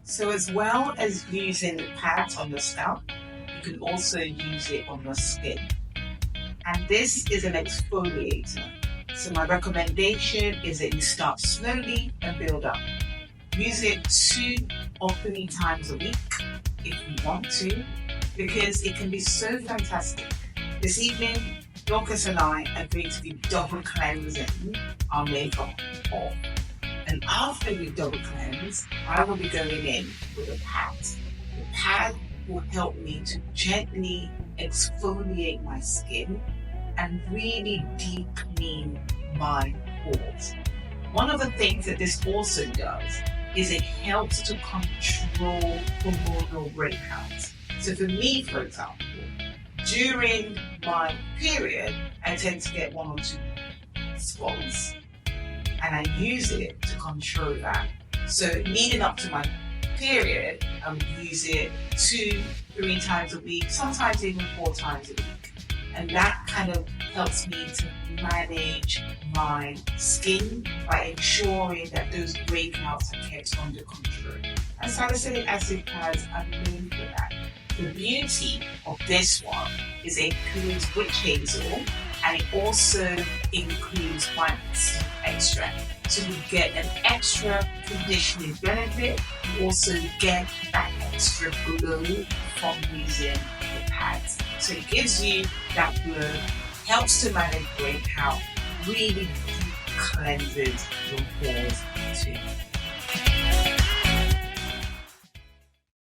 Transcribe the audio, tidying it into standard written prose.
So as well as using pads on your scalp, you can also use it on your skin. And this is an exfoliator. So my recommendation is that you start slowly and build up. Use it 2 or 3 times a week if you want to, because it can be so fantastic. This evening, Dorcas and I are going to be double cleansing our makeup off. And after we double cleanse, I will be going in with a pad. The pad will help me to gently exfoliate my skin and really deep clean my pores. One of the things that this also does is it helps to control hormonal breakouts. So for me, for example, during my period, I tend to get 1 or 2 spots, and I use it to control that. So leading up to my period, I would use it 2, 3 times a week, sometimes even 4 times a week. And that kind of helps me to manage my skin by ensuring that those breakouts are kept under control. And salicylic acid pads are known for that. The beauty of this one is it includes witch hazel, and it also includes white extract. So you get an extra conditioning benefit. You also get that extra glow from using the pads. So it gives you that glow, helps to manage breakout, really deep cleanses your pores too.